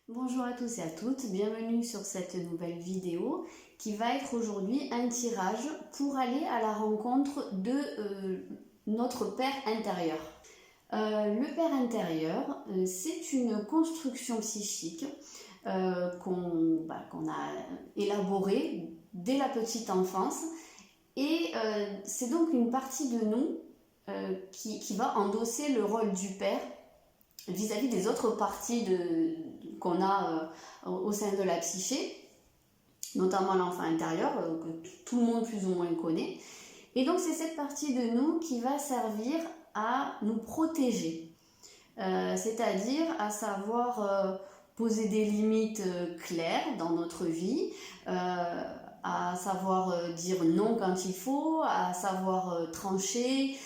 Bonjour à tous et à toutes, bienvenue sur cette nouvelle vidéo qui va être aujourd'hui un tirage pour aller à la rencontre de notre Père intérieur. Le Père intérieur, c'est une construction psychique qu'on a élaborée dès la petite enfance et c'est donc une partie de nous qui va endosser le rôle du Père vis-à-vis des autres parties qu'on a au sein de la psyché, notamment l'enfant intérieur, que tout le monde plus ou moins connaît. Et donc c'est cette partie de nous qui va servir à nous protéger, c'est-à-dire à savoir poser des limites claires dans notre vie, à savoir dire non quand il faut, à savoir trancher,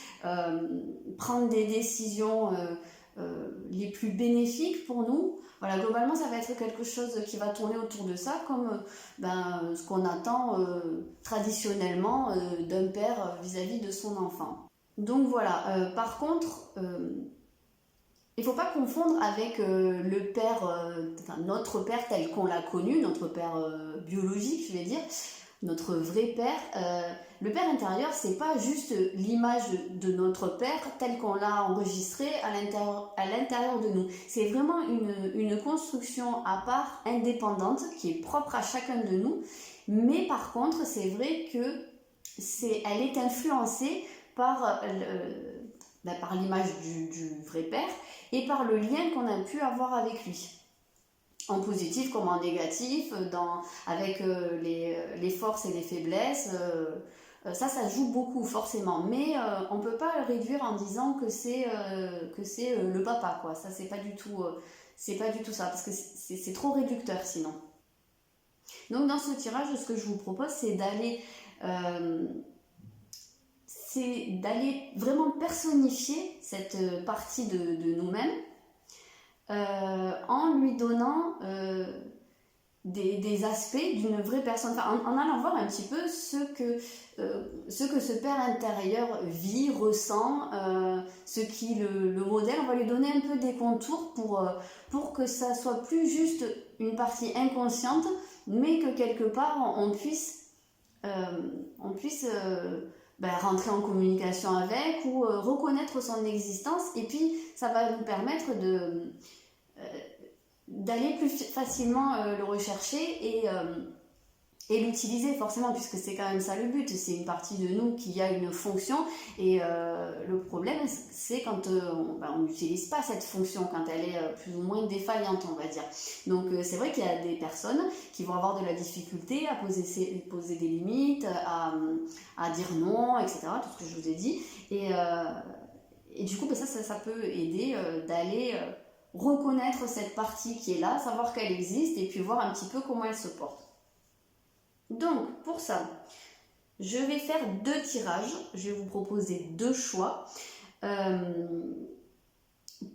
prendre des décisions les plus bénéfiques pour nous. Voilà, globalement, ça va être quelque chose qui va tourner autour de ça, comme ce qu'on attend traditionnellement d'un père vis-à-vis de son enfant. Donc voilà, par contre, il ne faut pas confondre avec le père, notre père tel qu'on l'a connu, notre père biologique, je vais dire, notre vrai père. Le père intérieur, c'est pas juste l'image de notre père tel qu'on l'a enregistré à l'intérieur de nous. C'est vraiment une construction à part, indépendante, qui est propre à chacun de nous. Mais par contre, c'est vrai que elle est influencée par l'image du vrai père et par le lien qu'on a pu avoir avec lui, en positif comme en négatif, avec les forces et les faiblesses. Ça joue beaucoup forcément, mais on peut pas le réduire en disant que c'est le papa, quoi. Ça, c'est pas du tout ça, parce que c'est trop réducteur sinon. Donc dans ce tirage, ce que je vous propose, c'est d'aller vraiment personnifier cette partie de nous-mêmes en lui donnant des aspects d'une vraie personne, enfin, en allant voir un petit peu ce que ce père intérieur vit, ressent, ce qui le modèle. On va lui donner un peu des contours pour que ça soit plus juste une partie inconsciente, mais que quelque part on puisse rentrer en communication avec ou reconnaître son existence, et puis ça va nous permettre d'aller plus facilement le rechercher et l'utiliser forcément, puisque c'est quand même ça le but, c'est une partie de nous qui a une fonction, et le problème c'est quand on n'utilise pas cette fonction, quand elle est plus ou moins défaillante, on va dire. Donc c'est vrai qu'il y a des personnes qui vont avoir de la difficulté à poser des limites, à dire non, etc., tout ce que je vous ai dit, et du coup ça peut aider d'aller reconnaître cette partie qui est là, savoir qu'elle existe, et puis voir un petit peu comment elle se porte. Donc, pour ça, je vais faire 2 tirages. Je vais vous proposer 2 choix.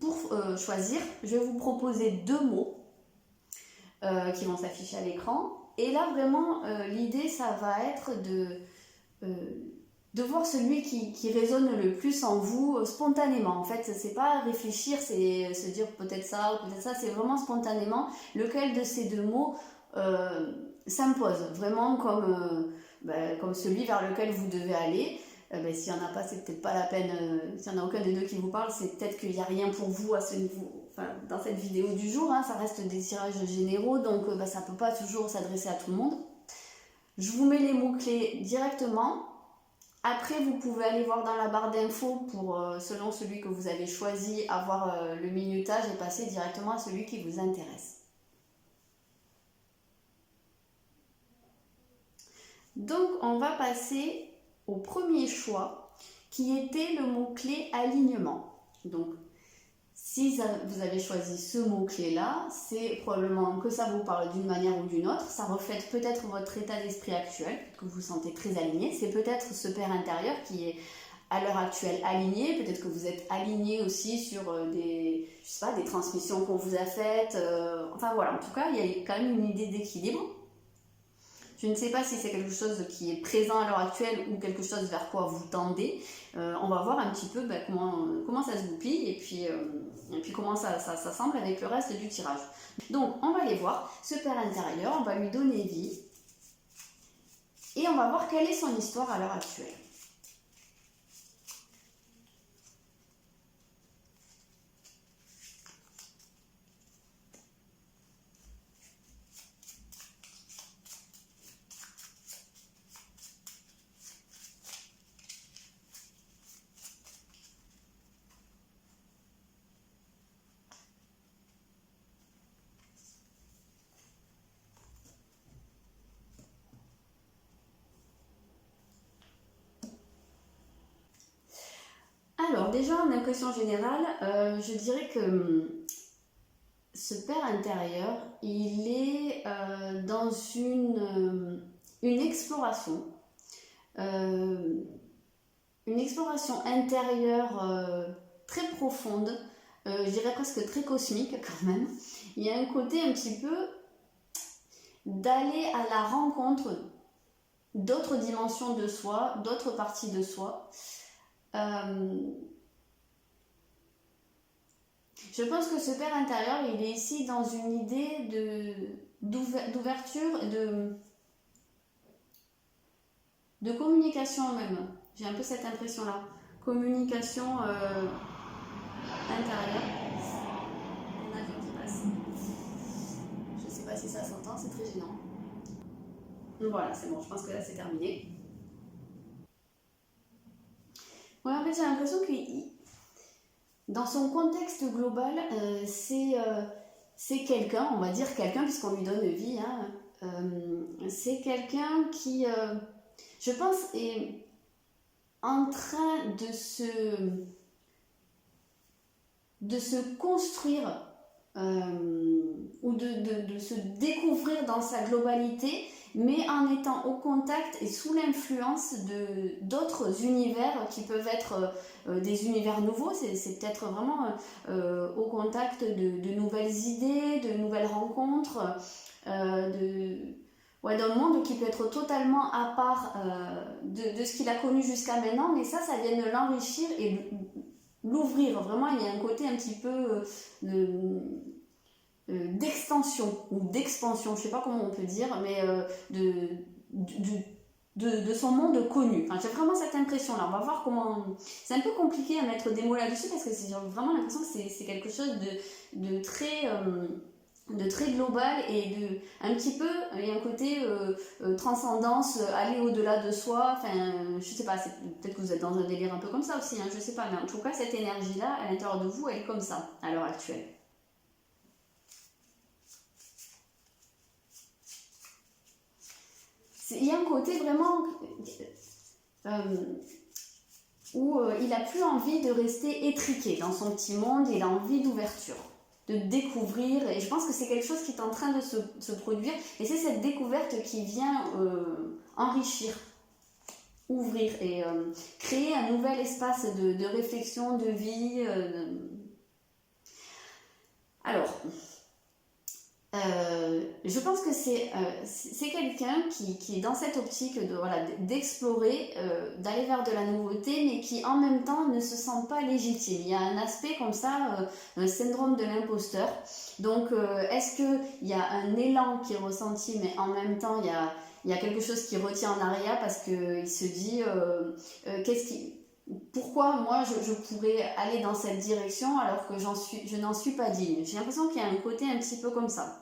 Pour choisir, je vais vous proposer 2 mots qui vont s'afficher à l'écran. Et là, vraiment, l'idée, ça va être de voir celui qui résonne le plus en vous spontanément. En fait, c'est pas réfléchir, c'est se dire peut-être ça ou peut-être ça, c'est vraiment spontanément lequel de ces 2 mots s'impose vraiment comme celui vers lequel vous devez aller. S'il n'y en a pas, c'est peut-être pas la peine. S'il n'y en a aucun des 2 qui vous parle, c'est peut-être qu'il n'y a rien pour vous à ce niveau, enfin, dans cette vidéo du jour, hein. Ça reste des tirages généraux, donc ça ne peut pas toujours s'adresser à tout le monde. Je vous mets les mots-clés directement. Après, vous pouvez aller voir dans la barre d'infos pour, selon celui que vous avez choisi, avoir le minutage et passer directement à celui qui vous intéresse. Donc, on va passer au premier choix, qui était le mot-clé alignement. Donc, si vous avez choisi ce mot-clé-là, c'est probablement que ça vous parle d'une manière ou d'une autre. Ça reflète peut-être votre état d'esprit actuel, que vous vous sentez très aligné. C'est peut-être ce père intérieur qui est à l'heure actuelle aligné. Peut-être que vous êtes aligné aussi sur des transmissions qu'on vous a faites. Enfin voilà, en tout cas, il y a quand même une idée d'équilibre. Je ne sais pas si c'est quelque chose qui est présent à l'heure actuelle ou quelque chose vers quoi vous tendez. On va voir un petit peu comment ça se goupille et puis comment ça semble avec le reste du tirage. Donc on va aller voir ce père intérieur, on va lui donner vie et on va voir quelle est son histoire à l'heure actuelle. Alors déjà en impression générale, je dirais que ce père intérieur, il est dans une exploration intérieure très profonde, je dirais presque très cosmique quand même. Il y a un côté un petit peu d'aller à la rencontre d'autres dimensions de soi, d'autres parties de soi. Je pense que ce père intérieur, il est ici dans une idée d'ouverture, de communication même. J'ai un peu cette impression-là. Communication intérieure. Un avion qui passe. Je ne sais pas si ça s'entend, c'est très gênant. Voilà, c'est bon, je pense que là c'est terminé. Ouais, en fait, j'ai l'impression que dans son contexte global, c'est quelqu'un, on va dire quelqu'un, puisqu'on lui donne vie, hein, c'est quelqu'un qui, je pense, est en train de se construire ou de se découvrir dans sa globalité, mais en étant au contact et sous l'influence d'autres univers qui peuvent être des univers nouveaux. C'est peut-être vraiment au contact de nouvelles idées, de nouvelles rencontres, d'un monde qui peut être totalement à part de ce qu'il a connu jusqu'à maintenant, mais ça vient de l'enrichir et l'ouvrir. Vraiment, il y a un côté un petit peu d'extension ou d'expansion, je sais pas comment on peut dire, mais de son monde connu. Enfin, j'ai vraiment cette impression-là. On va voir comment... C'est un peu compliqué à mettre des mots là-dessus parce que j'ai vraiment l'impression que c'est quelque chose de très global et un petit peu, il y a un côté transcendance, aller au-delà de soi. Enfin, je sais pas, peut-être que vous êtes dans un délire un peu comme ça aussi, hein, je sais pas, mais en tout cas, cette énergie-là, à l'intérieur de vous, elle est comme ça, à l'heure actuelle. Il y a un côté vraiment où il n'a plus envie de rester étriqué dans son petit monde, il a envie d'ouverture, de découvrir, et je pense que c'est quelque chose qui est en train de se produire, et c'est cette découverte qui vient enrichir, ouvrir et créer un nouvel espace de réflexion, de vie. Alors... je pense que c'est quelqu'un qui est dans cette optique d'explorer, d'aller vers de la nouveauté, mais qui en même temps ne se sent pas légitime. Il y a un aspect comme ça, un syndrome de l'imposteur. Donc, est-ce qu'il y a un élan qui est ressenti, mais en même temps, il y a quelque chose qui retient en arrière parce qu'il se dit pourquoi moi je pourrais aller dans cette direction alors que je n'en suis pas digne. J'ai l'impression qu'il y a un côté un petit peu comme ça.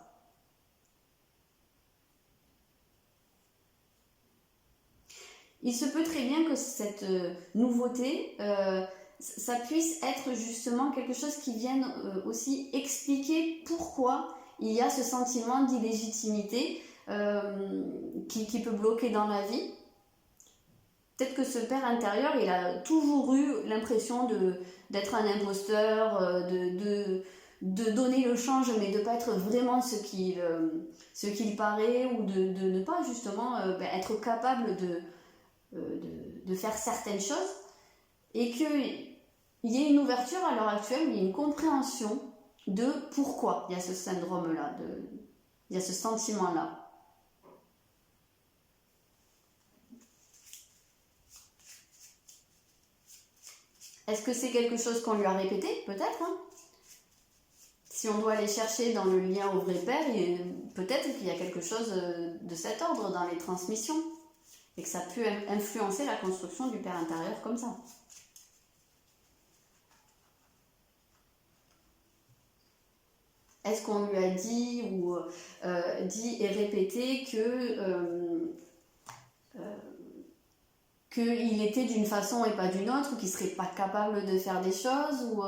Il se peut très bien que cette nouveauté, ça puisse être justement quelque chose qui vienne aussi expliquer pourquoi il y a ce sentiment d'illégitimité qui peut bloquer dans la vie. Peut-être que ce père intérieur, il a toujours eu l'impression d'être un imposteur, de donner le change, mais de ne pas être vraiment ce qu'il paraît, ou de ne pas justement être capable de faire certaines choses, et qu'il y ait une ouverture à l'heure actuelle, il y a une compréhension de pourquoi il y a ce syndrome-là, il y a ce sentiment-là. Est-ce que c'est quelque chose qu'on lui a répété? Peut-être, hein. Si on doit aller chercher dans le lien au vrai père, peut-être qu'il y a quelque chose de cet ordre dans les transmissions et que ça peut influencer la construction du père intérieur comme ça. Est-ce qu'on lui a dit ou dit et répété qu'il était d'une façon et pas d'une autre, ou qu'il serait pas capable de faire des choses, ou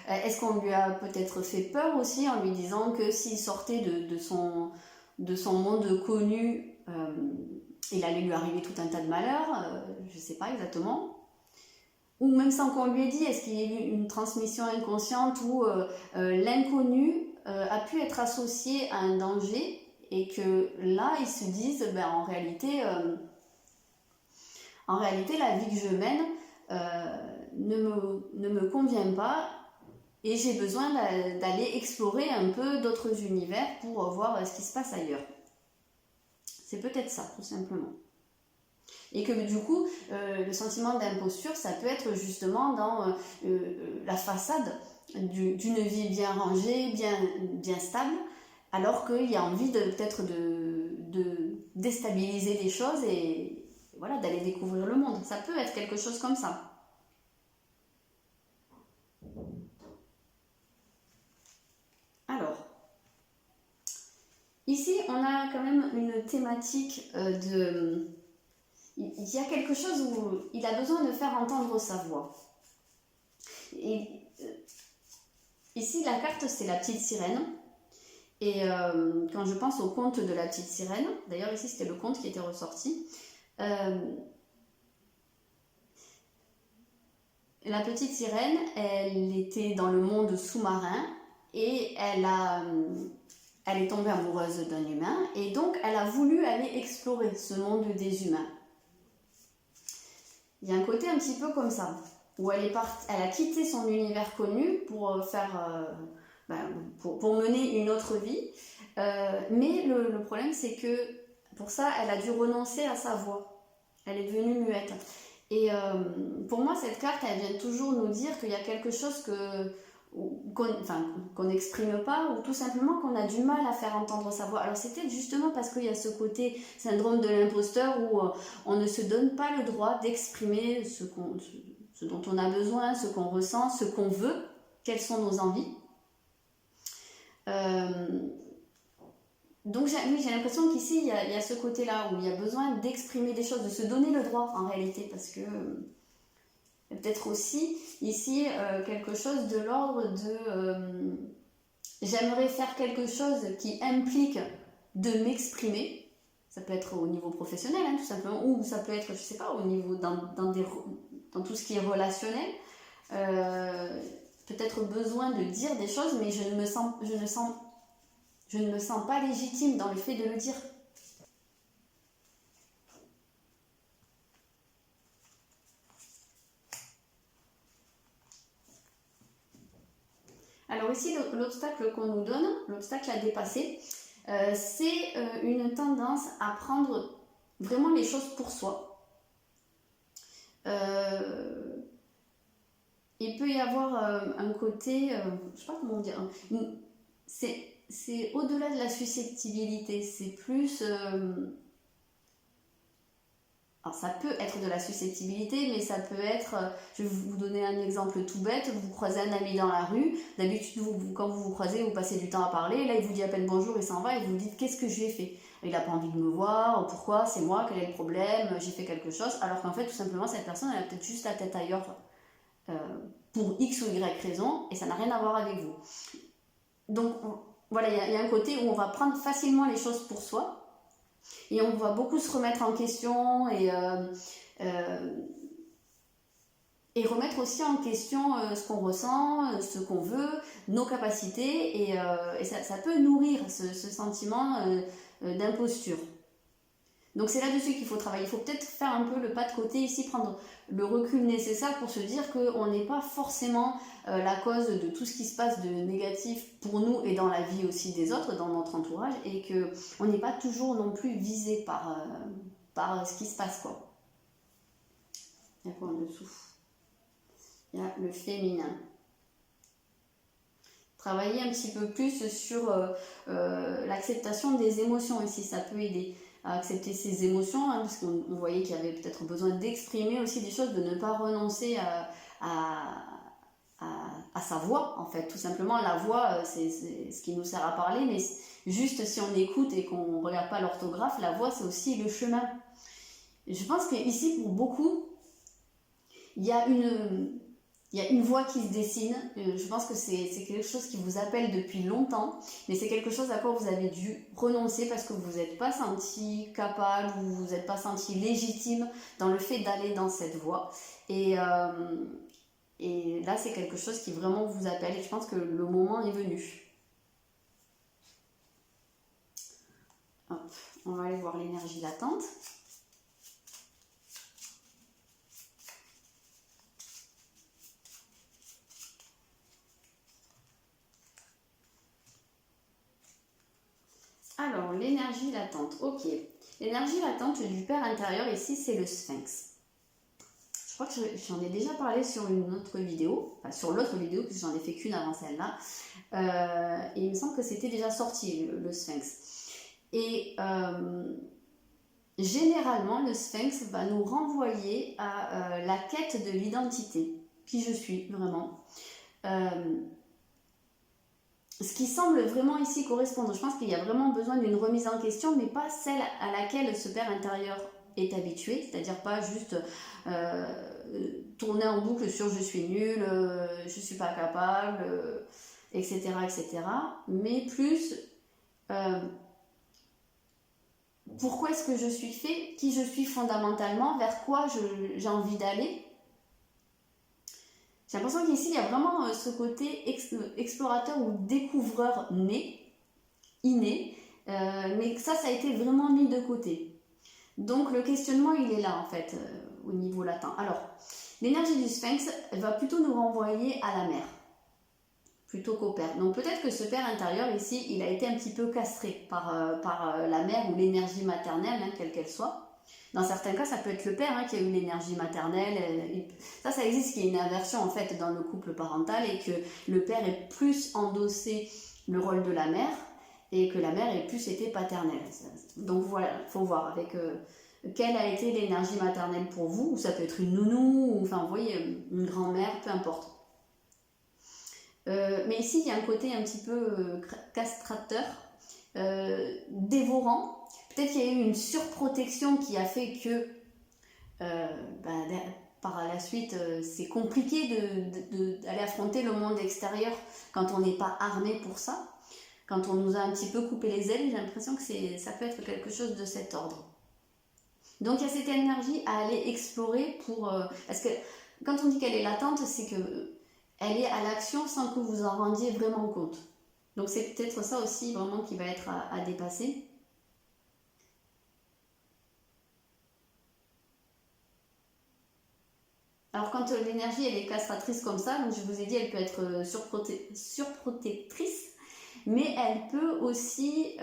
est-ce qu'on lui a peut-être fait peur aussi en lui disant que s'il sortait de son monde connu, il allait lui arriver tout un tas de malheurs, je sais pas exactement. Ou même sans qu'on lui ait dit, est-ce qu'il y a eu une transmission inconsciente où l'inconnu a pu être associé à un danger et que là, ils se disent, ben, en réalité, la vie que je mène ne me convient pas et j'ai besoin d'aller explorer un peu d'autres univers pour voir ce qui se passe ailleurs. C'est peut-être ça, tout simplement. Et que du coup, le sentiment d'imposture, ça peut être justement dans la façade d'une vie bien rangée, bien stable, alors qu'il y a envie peut-être de déstabiliser les choses et voilà, d'aller découvrir le monde. Ça peut être quelque chose comme ça. Alors, ici, on a quand même une thématique de... Il y a quelque chose où il a besoin de faire entendre sa voix. Et ici, la carte, c'est la petite sirène. Et quand je pense au conte de la petite sirène, d'ailleurs ici c'était le conte qui était ressorti, la petite sirène, elle était dans le monde sous-marin et elle est tombée amoureuse d'un humain et donc elle a voulu aller explorer ce monde des humains. Il y a un côté un petit peu comme ça, où elle a quitté son univers connu pour pour mener une autre vie. Mais le problème, c'est que pour ça, elle a dû renoncer à sa voix. Elle est devenue muette. Et pour moi, cette carte, elle vient toujours nous dire qu'il y a quelque chose qu'on n'exprime pas, ou tout simplement qu'on a du mal à faire entendre sa voix. Alors c'est peut-être justement parce qu'il y a ce côté syndrome de l'imposteur où on ne se donne pas le droit d'exprimer ce dont on a besoin, ce qu'on ressent, ce qu'on veut, quelles sont nos envies. Donc j'ai l'impression qu'ici il y a ce côté-là où il y a besoin d'exprimer des choses, de se donner le droit en réalité, parce que peut-être aussi ici quelque chose de l'ordre de j'aimerais faire quelque chose qui implique de m'exprimer. Ça peut être au niveau professionnel, hein, tout simplement, ou ça peut être, je sais pas, au niveau dans tout ce qui est relationnel. Peut-être besoin de dire des choses, mais je ne me sens pas légitime dans le fait de le dire. Alors ici, l'obstacle qu'on nous donne, l'obstacle à dépasser, c'est une tendance à prendre vraiment les choses pour soi. Il peut y avoir un côté, je sais pas comment dire, c'est au-delà de la susceptibilité, c'est plus... alors ça peut être de la susceptibilité, mais ça peut être, je vais vous donner un exemple tout bête, vous croisez un ami dans la rue, d'habitude quand vous croisez, vous passez du temps à parler, là il vous dit à peine bonjour, il s'en va et vous vous dites qu'est-ce que je lui ai fait? Il n'a pas envie de me voir, pourquoi, c'est moi, quel est le problème, j'ai fait quelque chose, alors qu'en fait tout simplement cette personne elle a peut-être juste la tête ailleurs pour X ou Y raison et ça n'a rien à voir avec vous. Donc voilà, il y a un côté où on va prendre facilement les choses pour soi. Et on va beaucoup se remettre en question et remettre aussi en question ce qu'on ressent, ce qu'on veut, nos capacités et ça peut nourrir ce sentiment d'imposture. Donc c'est là-dessus qu'il faut travailler. Il faut peut-être faire un peu le pas de côté ici, prendre le recul nécessaire pour se dire qu'on n'est pas forcément la cause de tout ce qui se passe de négatif pour nous et dans la vie aussi des autres, dans notre entourage, et qu'on n'est pas toujours non plus visé par ce qui se passe, quoi. Il y a quoi en dessous? il y a le féminin. Travailler un petit peu plus sur l'acceptation des émotions ici, ça peut aider à accepter ses émotions, hein, parce qu'on voyait qu'il y avait peut-être besoin d'exprimer aussi des choses, de ne pas renoncer à sa voix, en fait. Tout simplement, la voix, c'est ce qui nous sert à parler, mais juste si on écoute et qu'on ne regarde pas l'orthographe, la voix, c'est aussi le chemin. Je pense qu'ici, pour beaucoup, il y a une voie qui se dessine. Je pense que c'est quelque chose qui vous appelle depuis longtemps, mais c'est quelque chose à quoi vous avez dû renoncer parce que vous vous n'êtes pas senti capable, ou vous n'êtes pas senti légitime dans le fait d'aller dans cette voie. Et là, c'est quelque chose qui vraiment vous appelle, et je pense que le moment est venu. Hop, on va aller voir l'énergie latente. Alors, l'énergie latente, ok. L'énergie latente du Père intérieur, ici, c'est le Sphinx. Je crois que j'en ai déjà parlé sur une autre vidéo, enfin sur l'autre vidéo, puisque j'en ai fait qu'une avant celle-là. Et il me semble que c'était déjà sorti, le Sphinx. Et généralement, le Sphinx va nous renvoyer à la quête de l'identité. Qui je suis, vraiment. Ce qui semble vraiment ici correspondre, je pense qu'il y a vraiment besoin d'une remise en question, mais pas celle à laquelle ce Père intérieur est habitué, c'est-à-dire pas juste tourner en boucle sur je suis nul, je suis pas capable, etc., etc., mais plus pourquoi est-ce que je suis fait, qui je suis fondamentalement, vers quoi j'ai envie d'aller. J'ai l'impression qu'ici, il y a vraiment ce côté explorateur ou découvreur inné, mais ça a été vraiment mis de côté. Donc le questionnement, il est là en fait, au niveau latent. Alors, l'énergie du Sphinx va plutôt nous renvoyer à la mer, plutôt qu'au père. Donc peut-être que ce père intérieur ici, il a été un petit peu castré par la mère ou l'énergie maternelle, hein, quelle qu'elle soit. Dans certains cas, ça peut être le père qui a eu l'énergie maternelle. Ça existe, qu'il y ait une inversion en fait dans le couple parental et que le père ait plus endossé le rôle de la mère et que la mère ait plus été paternelle. Donc voilà, il faut voir avec quelle a été l'énergie maternelle pour vous, ou ça peut être une nounou, ou enfin vous voyez, une grand-mère, peu importe. Mais ici, il y a un côté un petit peu castrateur, dévorant. Peut-être qu'il y a eu une surprotection qui a fait que par la suite, c'est compliqué d'aller affronter le monde extérieur quand on n'est pas armé pour ça. Quand on nous a un petit peu coupé les ailes, j'ai l'impression que ça peut être quelque chose de cet ordre. Donc il y a cette énergie à aller explorer parce que quand on dit qu'elle est latente, c'est qu'elle est à l'action sans que vous en rendiez vraiment compte. Donc c'est peut-être ça aussi vraiment qui va être à dépasser. Alors quand l'énergie elle est castratrice comme ça, donc je vous ai dit elle peut être surprotectrice, mais elle peut aussi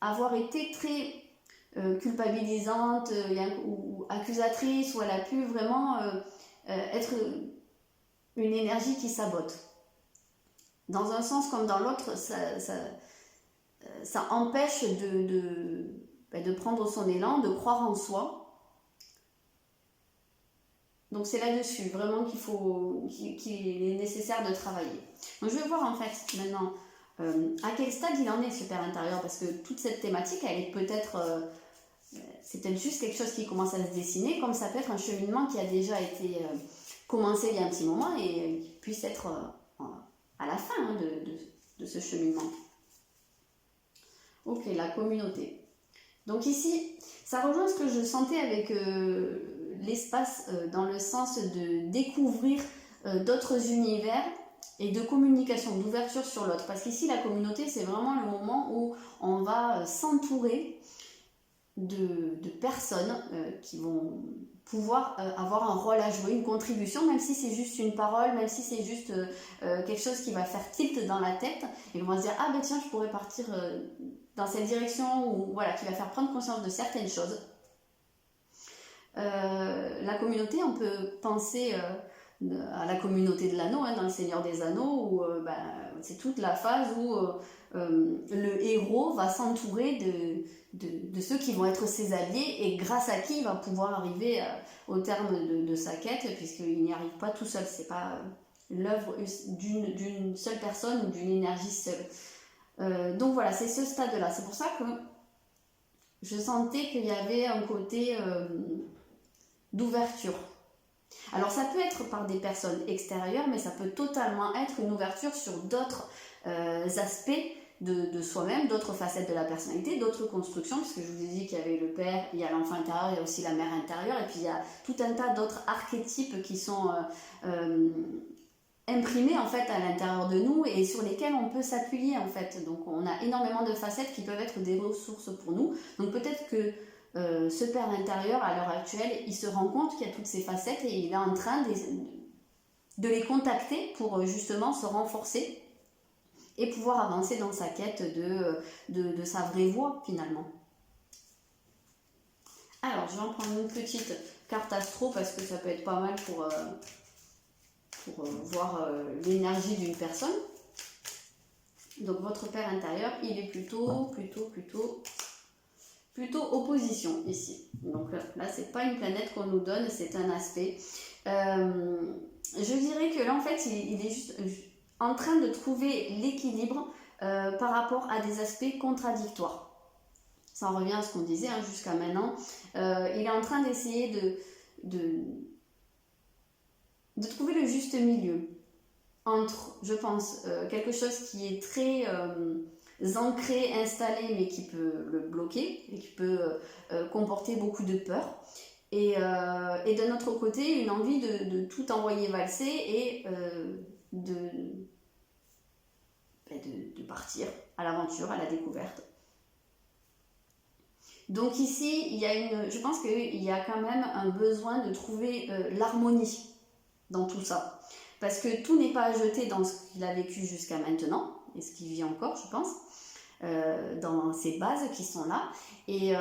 avoir été très culpabilisante ou accusatrice, où elle a pu vraiment être une énergie qui sabote. Dans un sens comme dans l'autre, ça empêche de prendre son élan, de croire en soi. Donc c'est là-dessus vraiment qu'il est nécessaire de travailler. Donc je vais voir en fait maintenant à quel stade il en est ce père intérieur, parce que toute cette thématique, elle est peut-être, c'est peut-être juste quelque chose qui commence à se dessiner, comme ça peut être un cheminement qui a déjà été commencé il y a un petit moment et qui puisse être à la fin de ce cheminement. Ok, la communauté. Donc ici, ça rejoint ce que je sentais avec l'espace dans le sens de découvrir d'autres univers et de communication, d'ouverture sur l'autre. Parce qu'ici, la communauté, c'est vraiment le moment où on va s'entourer de personnes qui vont pouvoir avoir un rôle à jouer, une contribution, même si c'est juste une parole, même si c'est juste quelque chose qui va faire tilt dans la tête, et on va se dire, ah ben tiens, je pourrais partir dans cette direction, ou voilà, qui va faire prendre conscience de certaines choses. La communauté, on peut penser à la communauté de l'anneau, hein, dans le Seigneur des Anneaux, où c'est toute la phase où le héros va s'entourer de ceux qui vont être ses alliés et grâce à qui il va pouvoir arriver au terme de sa quête, puisqu'il n'y arrive pas tout seul. C'est pas l'œuvre d'une seule personne ou d'une énergie seule. Donc voilà, c'est ce stade-là. C'est pour ça que je sentais qu'il y avait un côté d'ouverture. Alors ça peut être par des personnes extérieures, mais ça peut totalement être une ouverture sur d'autres aspects de soi-même, d'autres facettes de la personnalité, d'autres constructions, parce que je vous ai dit qu'il y avait le père, il y a l'enfant intérieur, il y a aussi la mère intérieure, et puis il y a tout un tas d'autres archétypes qui sont imprimés en fait à l'intérieur de nous et sur lesquels on peut s'appuyer en fait. Donc on a énormément de facettes qui peuvent être des ressources pour nous. Donc peut-être que ce père intérieur à l'heure actuelle, il se rend compte qu'il y a toutes ces facettes et il est en train de les contacter pour justement se renforcer et pouvoir avancer dans sa quête de sa vraie voie finalement. Alors je vais en prendre une petite carte astro parce que ça peut être pas mal pour voir l'énergie d'une personne. Donc votre père intérieur, il est plutôt opposition ici. Donc là c'est pas une planète qu'on nous donne, c'est un aspect. Je dirais que là en fait il est juste en train de trouver l'équilibre par rapport à des aspects contradictoires. Ça en revient à ce qu'on disait jusqu'à maintenant. Il est en train d'essayer de trouver le juste milieu entre, je pense, quelque chose qui est très ancré, installé, mais qui peut le bloquer et qui peut comporter beaucoup de peur. Et d'un autre côté, une envie de tout envoyer valser et de partir à l'aventure, à la découverte. Donc ici, je pense qu'il y a quand même un besoin de trouver l'harmonie dans tout ça. Parce que tout n'est pas à jeter dans ce qu'il a vécu jusqu'à maintenant, et ce qu'il vit encore, je pense, dans ces bases qui sont là. Et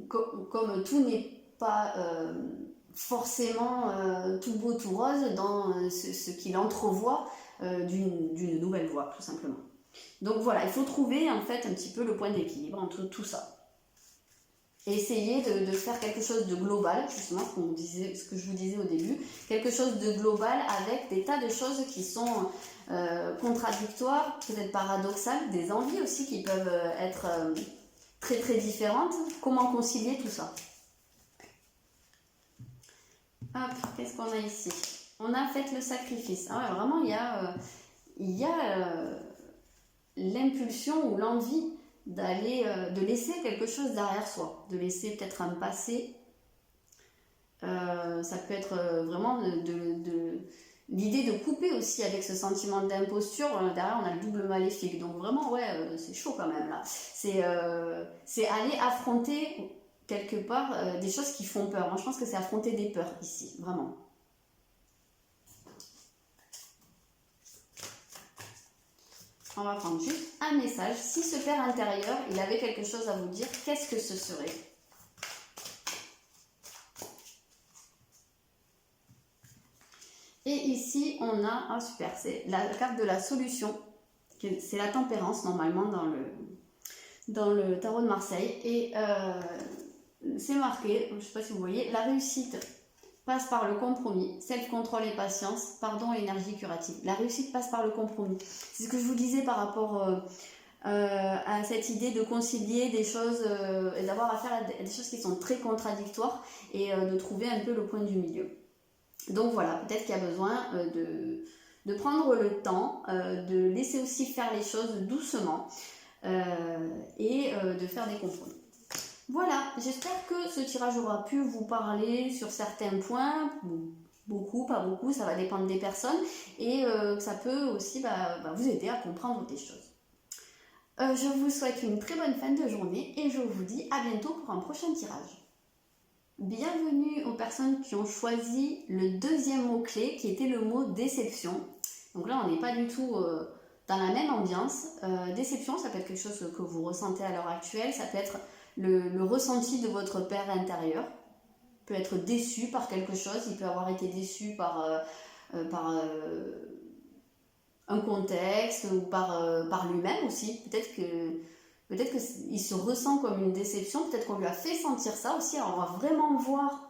comme tout n'est pas forcément tout beau, tout rose dans ce qu'il entrevoit d'une nouvelle voie, tout simplement. Donc voilà, il faut trouver en fait un petit peu le point d'équilibre entre tout ça. Et essayer de faire quelque chose de global, justement ce que je vous disais au début, quelque chose de global avec des tas de choses qui sont contradictoires, peut-être paradoxales, des envies aussi qui peuvent être très très différentes. Comment concilier tout ça? Hop, qu'est-ce qu'on a ici? On a fait le sacrifice. Ah ouais, vraiment, il y a l'impulsion ou l'envie de laisser quelque chose derrière soi, de laisser peut-être un passé. Ça peut être vraiment l'idée de couper aussi avec ce sentiment d'imposture. Derrière, on a le double maléfique. Donc vraiment, ouais, c'est chaud quand même là. C'est aller affronter quelque part des choses qui font peur. Moi, je pense que c'est affronter des peurs ici, vraiment. On va prendre juste un message. Si ce père intérieur, il avait quelque chose à vous dire, qu'est-ce que ce serait? Et ici, on a, super, c'est la carte de la solution. C'est la tempérance, normalement, dans le tarot de Marseille. Et c'est marqué, je ne sais pas si vous voyez, la réussite passe par le compromis, self-control et patience, pardon et énergie curative. La réussite passe par le compromis. C'est ce que je vous disais par rapport à cette idée de concilier des choses et d'avoir affaire à des choses qui sont très contradictoires et de trouver un peu le point du milieu. Donc voilà, peut-être qu'il y a besoin de prendre le temps, de laisser aussi faire les choses doucement et de faire des compromis. Voilà, j'espère que ce tirage aura pu vous parler sur certains points, beaucoup, pas beaucoup, ça va dépendre des personnes, et que ça peut aussi vous aider à comprendre des choses. Je vous souhaite une très bonne fin de journée et je vous dis à bientôt pour un prochain tirage. Bienvenue aux personnes qui ont choisi le deuxième mot-clé qui était le mot déception. Donc là, on n'est pas du tout dans la même ambiance. Déception, ça peut être quelque chose que vous ressentez à l'heure actuelle, ça peut être le ressenti de votre père intérieur. peut être déçu par quelque chose, il peut avoir été déçu par un contexte ou par lui-même aussi. Peut-être qu'il se ressent comme une déception, peut-être qu'on lui a fait sentir ça aussi. Alors on va vraiment voir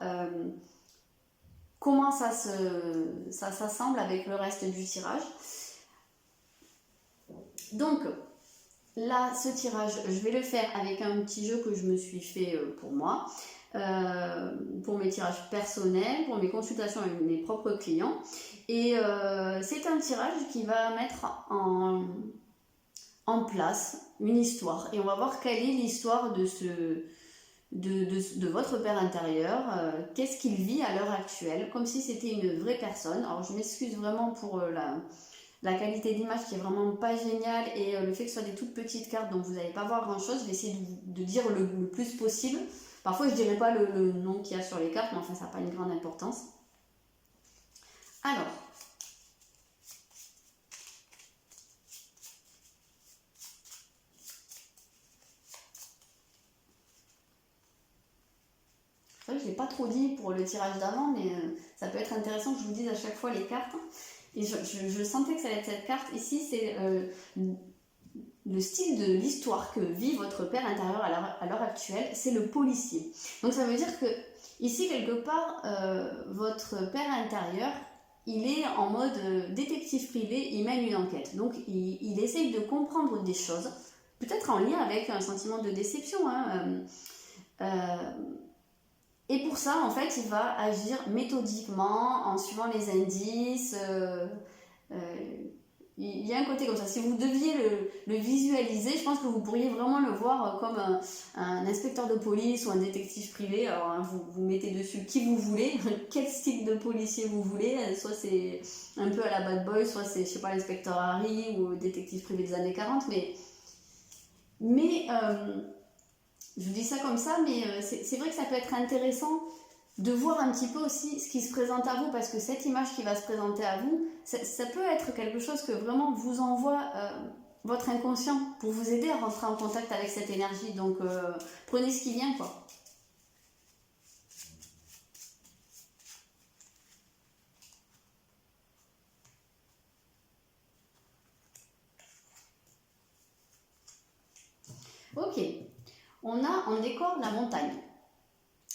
comment ça s'assemble avec le reste du tirage. Donc là, ce tirage, je vais le faire avec un petit jeu que je me suis fait pour moi, pour mes tirages personnels, pour mes consultations avec mes propres clients. Et c'est un tirage qui va mettre en place une histoire. Et on va voir quelle est l'histoire de votre père intérieur. Qu'est-ce qu'il vit à l'heure actuelle, comme si c'était une vraie personne. Alors je m'excuse vraiment pour la qualité d'image qui est vraiment pas géniale et le fait que ce soit des toutes petites cartes donc vous n'allez pas voir grand chose. Je vais essayer de dire le plus possible. Parfois je dirai pas le nom qu'il y a sur les cartes, mais enfin ça n'a pas une grande importance. Alors, c'est vrai que je l'ai pas trop dit pour le tirage d'avant, mais ça peut être intéressant que je vous dise à chaque fois les cartes. Et je sentais que ça allait être cette carte. Ici, c'est le style de l'histoire que vit votre père intérieur à l'heure actuelle, c'est le policier. Donc ça veut dire que ici, quelque part, votre père intérieur, il est en mode détective privé, il mène une enquête. Donc il essaye de comprendre des choses, peut-être en lien avec un sentiment de déception, hein, et pour ça, en fait, il va agir méthodiquement, en suivant les indices. Il y a un côté comme ça. Si vous deviez le visualiser, je pense que vous pourriez vraiment le voir comme un inspecteur de police ou un détective privé. Alors, hein, vous mettez dessus qui vous voulez, quel style de policier vous voulez. Soit c'est un peu à la Bad Boy, soit c'est, je sais pas, l'inspecteur Harry ou détective privé des années 40. Mais je dis ça comme ça, mais c'est vrai que ça peut être intéressant de voir un petit peu aussi ce qui se présente à vous, parce que cette image qui va se présenter à vous, ça peut être quelque chose que vraiment vous envoie votre inconscient pour vous aider à rentrer en contact avec cette énergie. Donc prenez ce qui vient, quoi. Ok, on a en décor la montagne.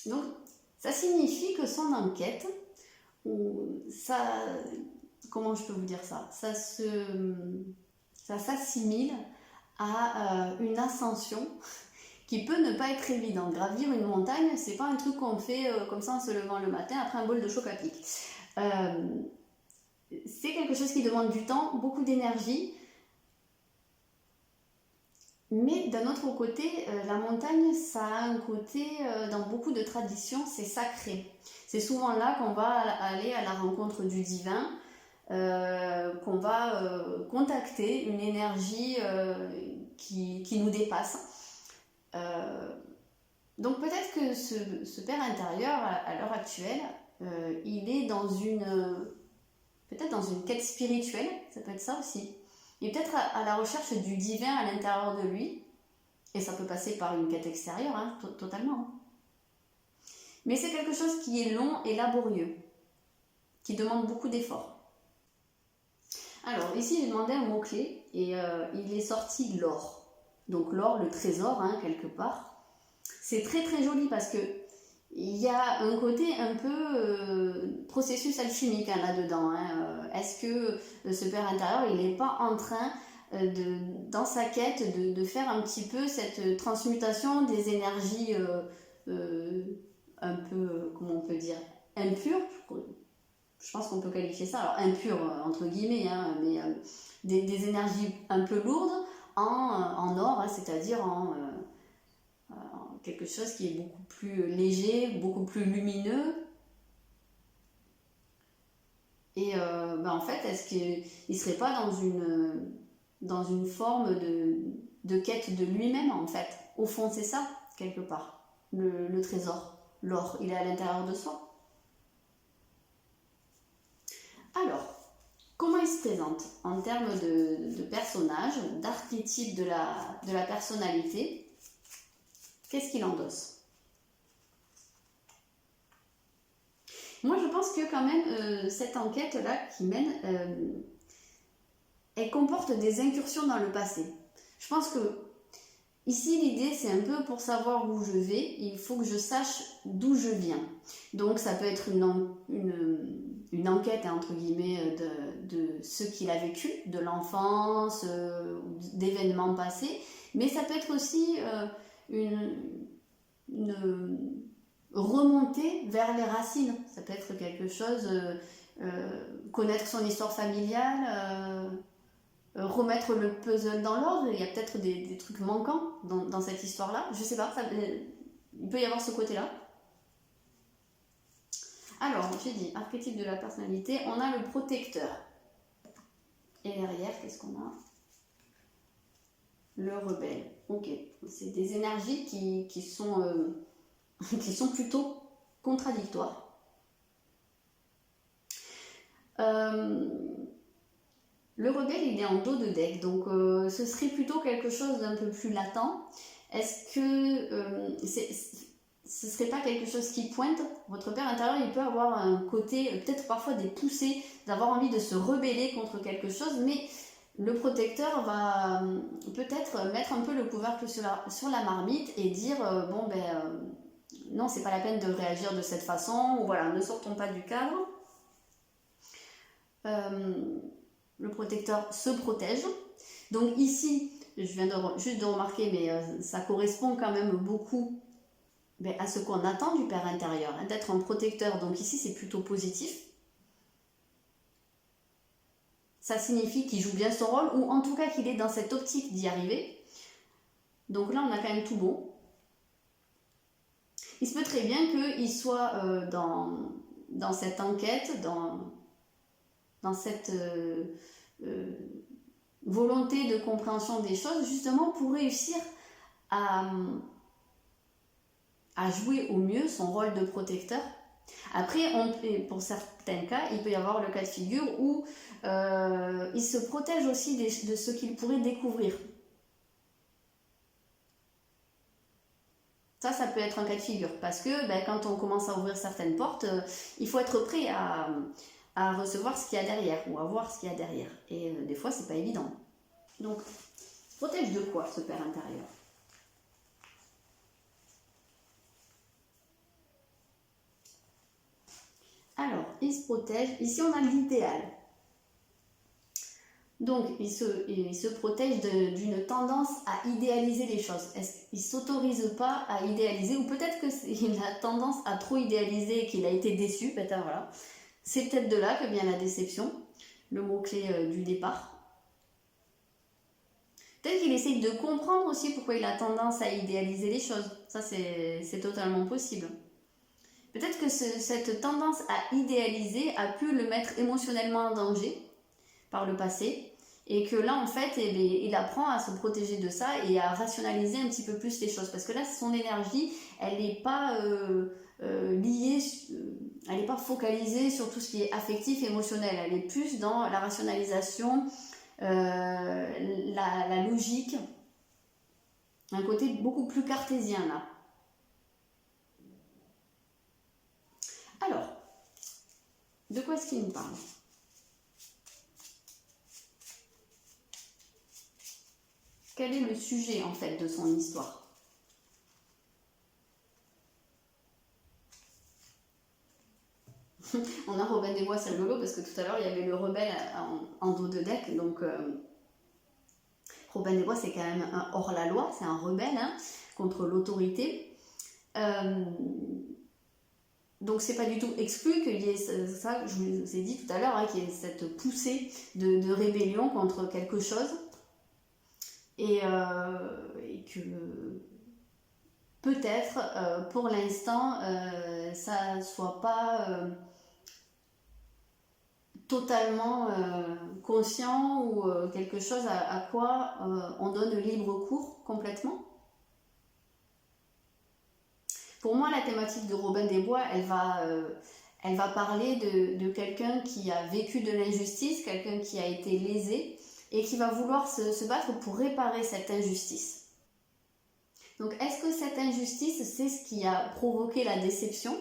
Donc ça signifie que son enquête, comment je peux vous dire ça, ça s'assimile à une ascension qui peut ne pas être évidente. Gravir une montagne, c'est pas un truc qu'on fait comme ça en se levant le matin après un bol de choc à pic. C'est quelque chose qui demande du temps, beaucoup d'énergie. Mais d'un autre côté, la montagne, ça a un côté, dans beaucoup de traditions, c'est sacré. C'est souvent là qu'on va aller à la rencontre du divin, qu'on va contacter une énergie qui nous dépasse. Donc peut-être que ce père intérieur, à l'heure actuelle, il est peut-être dans une quête spirituelle, ça peut être ça aussi. Il est peut-être à la recherche du divin à l'intérieur de lui, et ça peut passer par une quête extérieure, hein, totalement. Mais c'est quelque chose qui est long et laborieux, qui demande beaucoup d'efforts. Alors ici j'ai demandé un mot-clé, et il est sorti l'or. Donc l'or, le trésor, hein, quelque part. C'est très très joli parce que il y a un côté un peu processus alchimique hein, là-dedans. Hein. Est-ce que ce père intérieur, il n'est pas en train, dans sa quête, de faire un petit peu cette transmutation des énergies un peu, comment on peut dire, impures, je pense qu'on peut qualifier ça, alors impures entre guillemets, hein, mais des énergies un peu lourdes en or, hein, c'est-à-dire en quelque chose qui est beaucoup plus léger, beaucoup plus lumineux. Et en fait, est-ce qu'il ne serait pas dans une forme de quête de lui-même, en fait? Au fond, c'est ça, quelque part, le trésor. L'or, il est à l'intérieur de soi. Alors, comment il se présente en termes de personnage, d'archétype de la personnalité? Qu'est-ce qu'il endosse? Moi, je pense que quand même, cette enquête-là qui mène, elle comporte des incursions dans le passé. Je pense que ici, l'idée, c'est un peu pour savoir où je vais, il faut que je sache d'où je viens. Donc, ça peut être une enquête, hein, entre guillemets, de ce qu'il a vécu, de l'enfance, d'événements passés, mais ça peut être aussi une remonter vers les racines. Ça peut être quelque chose, connaître son histoire familiale, remettre le puzzle dans l'ordre. Il y a peut-être des trucs manquants dans cette histoire-là. Je sais pas, il peut y avoir ce côté-là. Alors, j'ai dit archétype de la personnalité, on a le protecteur. Et derrière, qu'est-ce qu'on a? Le rebelle. Ok, c'est des énergies qui sont plutôt contradictoires. Le rebelle, il est en dos de deck, donc ce serait plutôt quelque chose d'un peu plus latent. Est-ce que ce serait pas quelque chose qui pointe? Votre père intérieur, il peut avoir un côté, peut-être parfois des poussées, d'avoir envie de se rebeller contre quelque chose, mais le protecteur va peut-être mettre un peu le couvercle sur la marmite et dire bon ben non, c'est pas la peine de réagir de cette façon, ou voilà, ne sortons pas du cadre. Le protecteur se protège. Donc ici, je viens juste de remarquer, mais ça correspond quand même beaucoup à ce qu'on attend du père intérieur, hein, d'être un protecteur. Donc ici, c'est plutôt positif. Ça signifie qu'il joue bien son rôle, ou en tout cas qu'il est dans cette optique d'y arriver. Donc là, on a quand même tout bon. Il se peut très bien qu'il soit dans cette enquête, dans cette volonté de compréhension des choses, justement pour réussir à jouer au mieux son rôle de protecteur. Après, pour certains cas, il peut y avoir le cas de figure où il se protège aussi de ce qu'il pourrait découvrir. Ça peut être un cas de figure, parce que quand on commence à ouvrir certaines portes, il faut être prêt à recevoir ce qu'il y a derrière, ou à voir ce qu'il y a derrière. Et des fois, c'est pas évident. Donc, protège de quoi, ce père intérieur? Alors, il se protège. Ici, on a l'idéal. Donc, il se protège d'une tendance à idéaliser les choses. Il ne s'autorise pas à idéaliser, ou peut-être qu'il a tendance à trop idéaliser et qu'il a été déçu. Voilà. C'est peut-être de là que vient la déception, le mot-clé du départ. Peut-être qu'il essaye de comprendre aussi pourquoi il a tendance à idéaliser les choses. Ça, c'est totalement possible. Peut-être que cette tendance à idéaliser a pu le mettre émotionnellement en danger par le passé, et que là en fait il apprend à se protéger de ça et à rationaliser un petit peu plus les choses, parce que là son énergie elle n'est pas liée, elle n'est pas focalisée sur tout ce qui est affectif, émotionnel, elle est plus dans la rationalisation, la logique, un côté beaucoup plus cartésien là. Alors, de quoi est-ce qu'il nous parle? Quel est le sujet en fait de son histoire? On a Robin des Bois, c'est rigolo parce que tout à l'heure il y avait le rebelle en dos de deck, donc Robin des Bois c'est quand même un hors-la-loi, c'est un rebelle contre l'autorité. Donc c'est pas du tout exclu qu'il y ait ça que je vous ai dit tout à l'heure, qu'il y ait cette poussée de rébellion contre quelque chose. Et que peut-être pour l'instant ça soit pas totalement conscient, ou quelque chose à quoi on donne libre cours complètement. Pour moi, la thématique de Robin des Bois, elle va parler de quelqu'un qui a vécu de l'injustice, quelqu'un qui a été lésé, et qui va vouloir se battre pour réparer cette injustice. Donc, est-ce que cette injustice, c'est ce qui a provoqué la déception?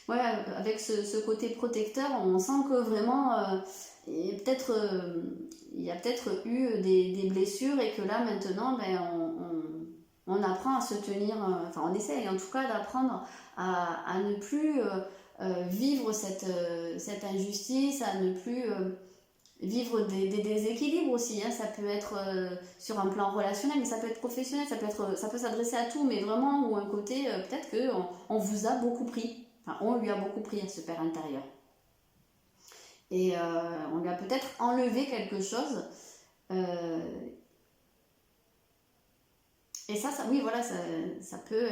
Ouais, avec ce côté protecteur, on sent que vraiment, il y a peut-être eu des blessures et que là maintenant, ben, on apprend à se tenir, enfin on essaye en tout cas d'apprendre à ne plus vivre cette injustice, à ne plus vivre des déséquilibres aussi, hein. Ça peut être sur un plan relationnel, mais ça peut être professionnel, ça peut s'adresser à tout, mais vraiment, ou un côté, peut-être qu'on vous a beaucoup pris, enfin, on lui a beaucoup pris à ce père intérieur. Et on lui a peut-être enlevé quelque chose. euh, et ça, oui, voilà, ça peut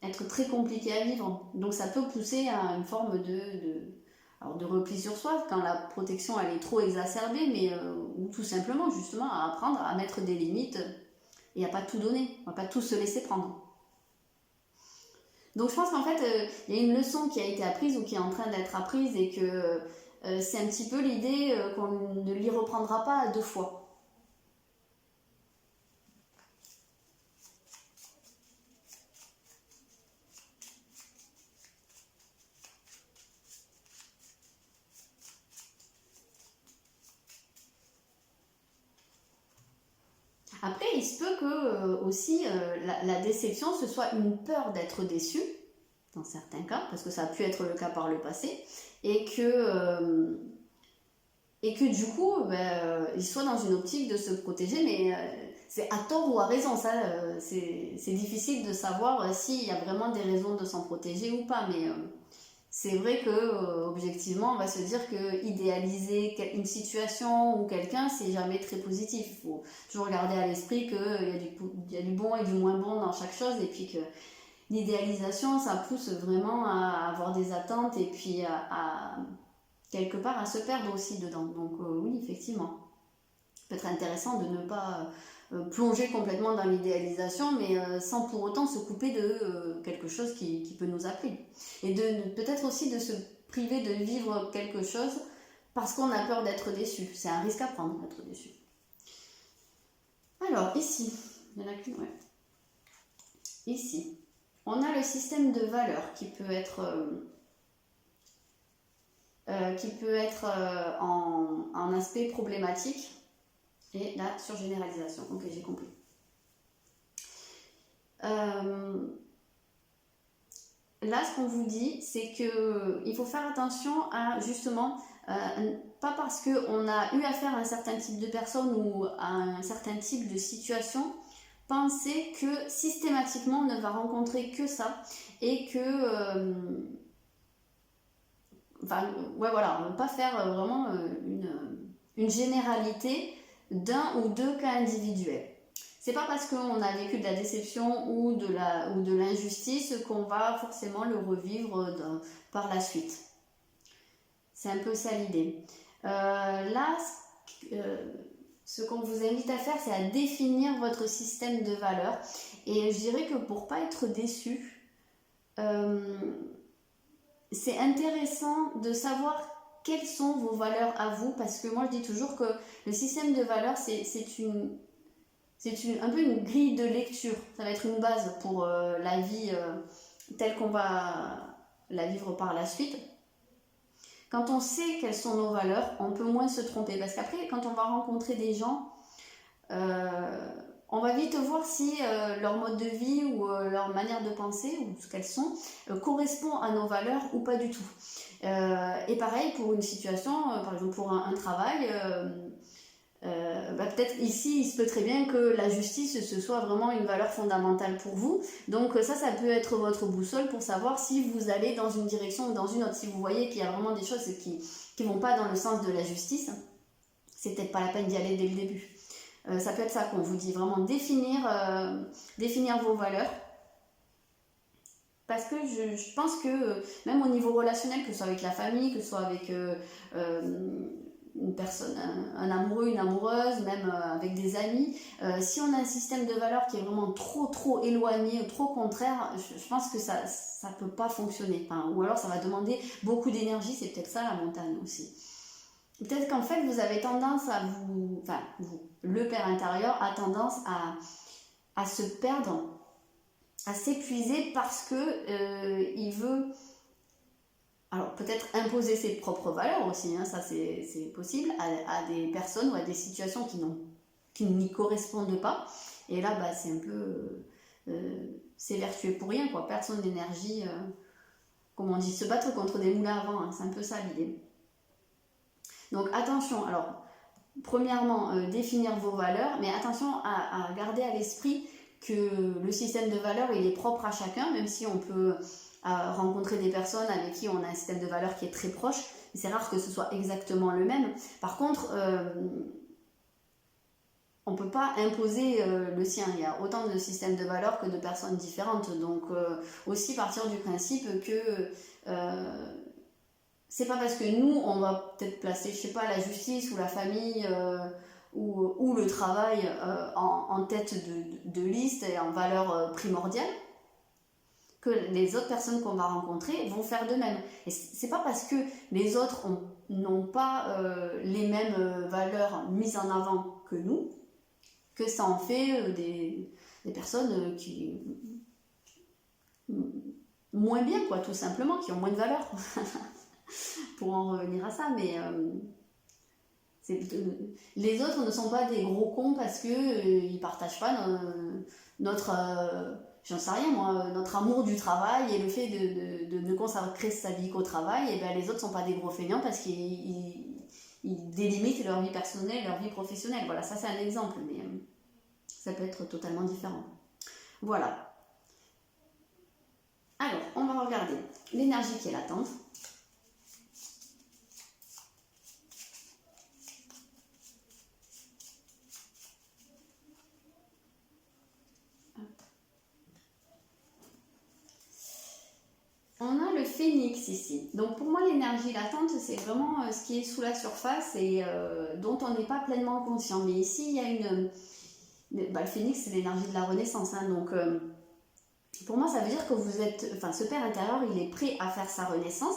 être très compliqué à vivre. Donc ça peut pousser à une forme alors de repli sur soi quand la protection elle est trop exacerbée, mais ou tout simplement justement à apprendre à mettre des limites et à pas tout donner, à pas tout se laisser prendre. Donc je pense qu'en fait il y a une leçon qui a été apprise ou qui est en train d'être apprise et que c'est un petit peu l'idée qu'on ne l'y reprendra pas à deux fois. Après, il se peut que aussi la déception, ce soit une peur d'être déçu, dans certains cas, parce que ça a pu être le cas par le passé, et que du coup, ben, il soit dans une optique de se protéger, mais c'est à tort ou à raison, ça, c'est difficile de savoir s'il y a vraiment des raisons de s'en protéger ou pas, mais c'est vrai que objectivement, on va se dire que idéaliser une situation ou quelqu'un, c'est jamais très positif. Il faut toujours garder à l'esprit qu'il y a du bon et du moins bon dans chaque chose, et puis que l'idéalisation, ça pousse vraiment à avoir des attentes et puis quelque part à se perdre aussi dedans. Donc oui, effectivement, ça peut être intéressant de ne pas plonger complètement dans l'idéalisation, mais sans pour autant se couper de quelque chose qui peut nous appeler. Et peut-être aussi de se priver de vivre quelque chose parce qu'on a peur d'être déçu. C'est un risque à prendre d'être déçu. Alors, ici, il y en a qu'une, ouais. Ici, on a le système de valeurs qui peut être en aspect problématique et la surgénéralisation. Ok, j'ai compris. Là, ce qu'on vous dit, c'est qu'il faut faire attention à justement, pas parce qu'on a eu affaire à un certain type de personne ou à un certain type de situation, penser que systématiquement on ne va rencontrer que ça et que enfin ouais voilà, on ne va pas faire vraiment une généralité d'un ou deux cas individuels. C'est pas parce qu'on a vécu de la déception ou de l'injustice qu'on va forcément le revivre par la suite. C'est un peu ça l'idée. Là, ce qu'on vous invite à faire, c'est à définir votre système de valeurs. Et je dirais que pour pas être déçu, c'est intéressant de savoir quelles sont vos valeurs à vous, parce que moi je dis toujours que le système de valeurs, c'est un peu une grille de lecture. Ça va être une base pour la vie telle qu'on va la vivre par la suite. Quand on sait quelles sont nos valeurs, on peut moins se tromper. Parce qu'après, quand on va rencontrer des gens, on va vite voir si leur mode de vie ou leur manière de penser, ou ce qu'elles sont, correspond à nos valeurs ou pas du tout. Et pareil pour une situation, par exemple pour un travail, peut-être ici il se peut très bien que la justice ce soit vraiment une valeur fondamentale pour vous, donc ça peut être votre boussole pour savoir si vous allez dans une direction ou dans une autre. Si vous voyez qu'il y a vraiment des choses qui vont pas dans le sens de la justice, c'est peut-être pas la peine d'y aller dès le début. Ça peut être ça qu'on vous dit, vraiment définir vos valeurs, parce que je pense que même au niveau relationnel, que ce soit avec la famille, que ce soit avec une personne, un amoureux, une amoureuse, même avec des amis, si on a un système de valeurs qui est vraiment trop éloigné, trop contraire, je pense que ça peut pas fonctionner. Enfin, ou alors ça va demander beaucoup d'énergie, c'est peut-être ça la montagne aussi. Peut-être qu'en fait vous avez tendance à le père intérieur a tendance à se perdre à s'épuiser parce que il veut, alors peut-être imposer ses propres valeurs aussi, hein, ça c'est possible, à des personnes ou à des situations qui n'y correspondent pas. Et là, bah, c'est un peu, c'est vertueux pour rien, quoi. Perdre son énergie, comme on dit, se battre contre des moulins à vent, hein, c'est un peu ça l'idée. Donc attention, alors premièrement, définir vos valeurs, mais attention à garder à l'esprit que le système de valeurs, il est propre à chacun, même si on peut rencontrer des personnes avec qui on a un système de valeurs qui est très proche, mais c'est rare que ce soit exactement le même. Par contre, on ne peut pas imposer le sien. Il y a autant de systèmes de valeurs que de personnes différentes. Donc, aussi partir du principe que c'est pas parce que nous, on va peut-être placer, je sais pas, la justice ou la famille ou le travail en tête de liste et en valeur primordiale, que les autres personnes qu'on va rencontrer vont faire de même. Et c'est pas parce que les autres n'ont pas les mêmes valeurs mises en avant que nous, que ça en fait des personnes qui moins bien, quoi, tout simplement, qui ont moins de valeur. Pour en revenir à ça, mais les autres ne sont pas des gros cons parce que ils partagent pas notre j'en sais rien moi, notre amour du travail et le fait de ne consacrer sa vie qu'au travail. Et ben les autres sont pas des gros feignants parce qu'ils délimitent leur vie personnelle, leur vie professionnelle. Voilà, ça c'est un exemple, mais ça peut être totalement différent. Voilà. Alors, on va regarder l'énergie qui est latente. On a le phénix ici. Donc pour moi, l'énergie latente, c'est vraiment ce qui est sous la surface et dont on n'est pas pleinement conscient. Mais ici, il y a une... le phénix, c'est l'énergie de la renaissance. Hein, donc pour moi, ça veut dire que vous êtes... Enfin, ce père intérieur, il est prêt à faire sa renaissance.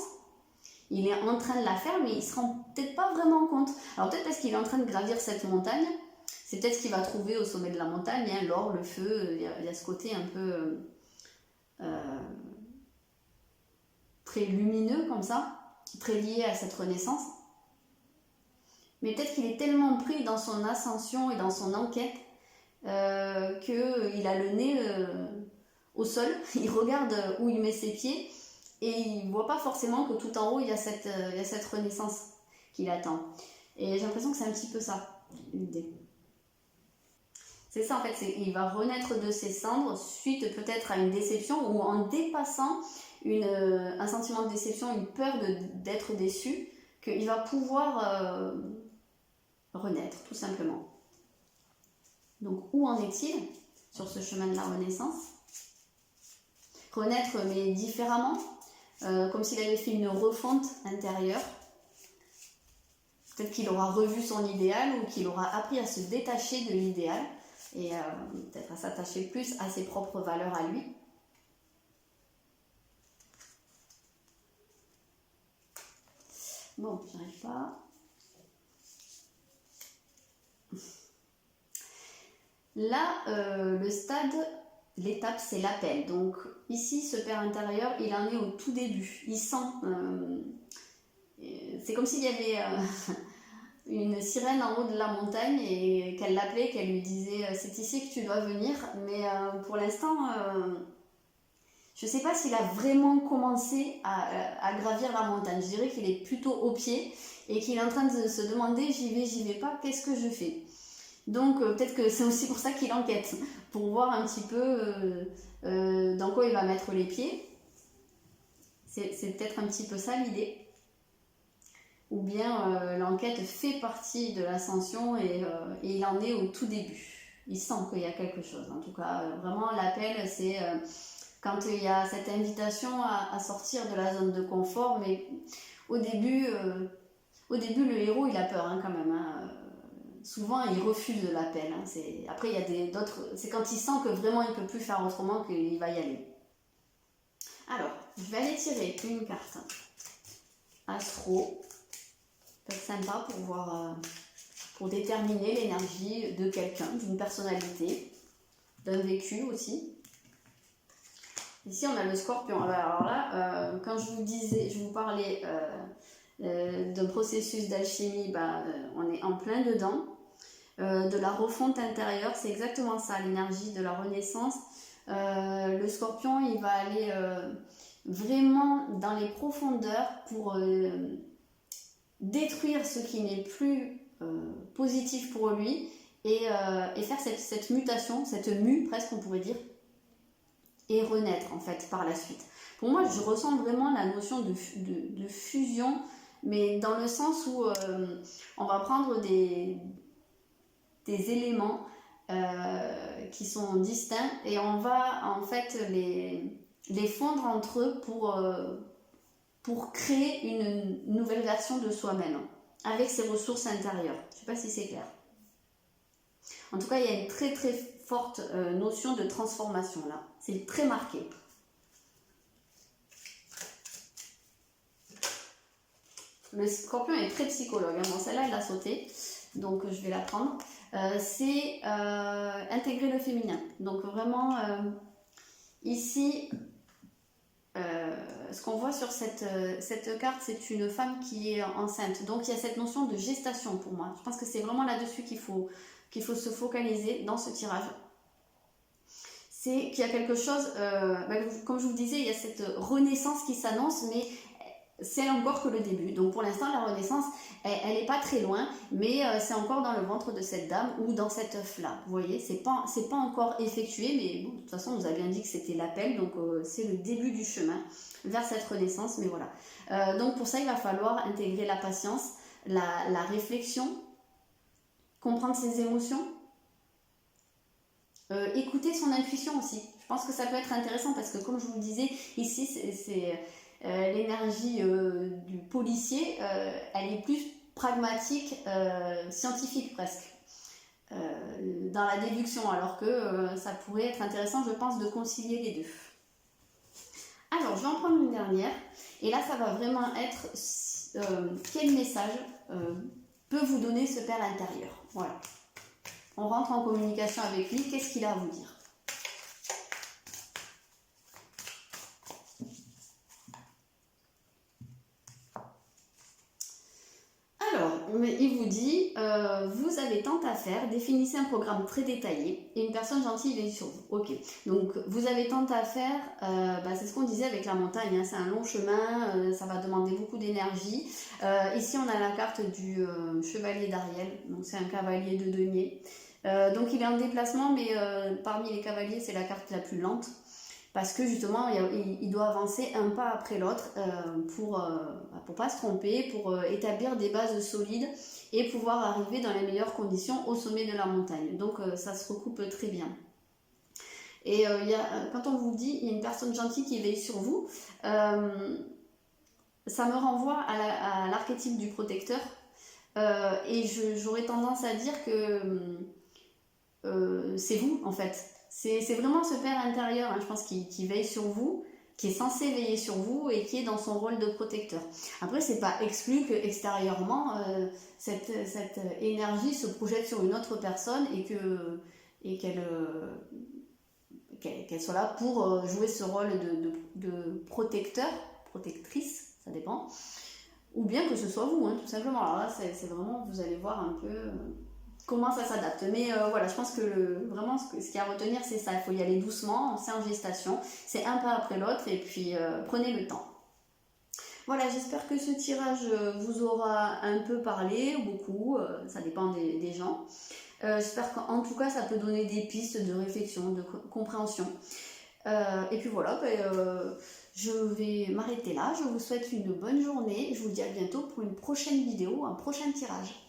Il est en train de la faire, mais il ne se rend peut-être pas vraiment compte. Alors peut-être parce qu'il est en train de gravir cette montagne. C'est peut-être ce qu'il va trouver au sommet de la montagne. Hein, l'or, le feu, il y a ce côté un peu... très lumineux comme ça, très lié à cette renaissance. Mais peut-être qu'il est tellement pris dans son ascension et dans son enquête qu'il a le nez au sol, il regarde où il met ses pieds et il ne voit pas forcément que tout en haut il y a cette renaissance qu'il attend. Et j'ai l'impression que c'est un petit peu ça, l'idée. C'est ça en fait, il va renaître de ses cendres suite peut-être à une déception ou en dépassant un sentiment de déception, une peur d'être déçu, qu'il va pouvoir renaître tout simplement. Donc où en est-il sur ce chemin de la renaissance? Renaître mais différemment, comme s'il avait fait une refonte intérieure. Peut-être qu'il aura revu son idéal ou qu'il aura appris à se détacher de l'idéal et peut-être à s'attacher plus à ses propres valeurs à lui. Bon, j'arrive pas. Là, le stade, l'étape, c'est l'appel. Donc ici, ce père intérieur, il en est au tout début. Il sent... c'est comme s'il y avait une sirène en haut de la montagne et qu'elle l'appelait, qu'elle lui disait « c'est ici que tu dois venir ». Mais pour l'instant... je ne sais pas s'il a vraiment commencé à gravir la montagne. Je dirais qu'il est plutôt au pied et qu'il est en train de se demander j'y vais pas, qu'est-ce que je fais? Donc peut-être que c'est aussi pour ça qu'il enquête, pour voir un petit peu dans quoi il va mettre les pieds. C'est peut-être un petit peu ça l'idée. Ou bien l'enquête fait partie de l'ascension et il en est au tout début. Il sent qu'il y a quelque chose. En tout cas, vraiment l'appel, c'est... quand il y a cette invitation à sortir de la zone de confort, mais au début le héros il a peur hein, quand même. Hein. Souvent il refuse l'appel. Hein. Après il y a d'autres, c'est quand il sent que vraiment il ne peut plus faire autrement qu'il va y aller. Alors, je vais aller tirer une carte astro, peut être sympa pour voir, pour déterminer l'énergie de quelqu'un, d'une personnalité, d'un vécu aussi. Ici, on a le scorpion. Alors là, quand je vous parlais d'un processus d'alchimie, on est en plein dedans. De la refonte intérieure, c'est exactement ça, l'énergie de la renaissance. Le scorpion, il va aller vraiment dans les profondeurs pour détruire ce qui n'est plus positif pour lui et faire cette mutation, cette mue presque on pourrait dire, et renaître en fait par la suite. Pour moi, je ressens vraiment la notion de fusion, mais dans le sens où on va prendre des éléments qui sont distincts et on va en fait les fondre entre eux pour créer une nouvelle version de soi-même avec ses ressources intérieures. Je ne sais pas si c'est clair. En tout cas, il y a une très très forte notion de transformation là. C'est très marqué. Le scorpion est très psychologue. Bon, celle-là, elle a sauté, donc je vais la prendre. C'est intégrer le féminin. Donc vraiment, ici, ce qu'on voit sur cette carte, c'est une femme qui est enceinte. Donc il y a cette notion de gestation pour moi. Je pense que c'est vraiment là-dessus qu'il faut se focaliser dans ce tirage. C'est qu'il y a quelque chose, comme je vous disais, il y a cette renaissance qui s'annonce, mais c'est encore que le début. Donc pour l'instant, la renaissance, elle n'est pas très loin, mais c'est encore dans le ventre de cette dame ou dans cet œuf-là. Vous voyez, c'est pas encore effectué, mais bon, de toute façon, on nous a bien dit que c'était l'appel, donc c'est le début du chemin vers cette renaissance, mais voilà. Donc pour ça, il va falloir intégrer la patience, la réflexion, comprendre ses émotions, écouter son intuition aussi. Je pense que ça peut être intéressant parce que comme je vous le disais, ici, c'est l'énergie du policier, elle est plus pragmatique, scientifique presque, dans la déduction, alors que ça pourrait être intéressant, je pense, de concilier les deux. Alors, je vais en prendre une dernière, et là, ça va vraiment être quel message peut vous donner ce père intérieur. Voilà. On rentre en communication avec lui, qu'est-ce qu'il a à vous dire ? Il vous dit, vous avez tant à faire, définissez un programme très détaillé et une personne gentille vient sur vous. Ok, donc vous avez tant à faire, c'est ce qu'on disait avec la montagne, hein, c'est un long chemin, ça va demander beaucoup d'énergie. Ici on a la carte du chevalier d'Ariel, donc c'est un cavalier de denier. Donc il est en déplacement, mais parmi les cavaliers c'est la carte la plus lente. Parce que justement, il doit avancer un pas après l'autre pour pas se tromper, pour établir des bases solides et pouvoir arriver dans les meilleures conditions au sommet de la montagne. Donc ça se recoupe très bien. Et quand on vous dit, il y a une personne gentille qui veille sur vous, ça me renvoie à l'archétype du protecteur. Et j'aurais tendance à dire que c'est vous en fait. C'est vraiment ce père intérieur, hein, je pense, qui veille sur vous, qui est censé veiller sur vous et qui est dans son rôle de protecteur. Après, c'est pas exclu que extérieurement, cette énergie se projette sur une autre personne et qu'elle soit là pour jouer ce rôle de protecteur, protectrice, ça dépend. Ou bien que ce soit vous, hein, tout simplement. Alors là, c'est vraiment, vous allez voir un peu comment ça s'adapte. Mais voilà, je pense que vraiment ce qu'il y a à retenir, c'est ça. Il faut y aller doucement, c'est en gestation. C'est un pas après l'autre et puis prenez le temps. Voilà, j'espère que ce tirage vous aura un peu parlé, ou beaucoup, ça dépend des gens. J'espère qu'en tout cas, ça peut donner des pistes de réflexion, de compréhension. Et puis voilà, je vais m'arrêter là. Je vous souhaite une bonne journée. Je vous dis à bientôt pour une prochaine vidéo, un prochain tirage.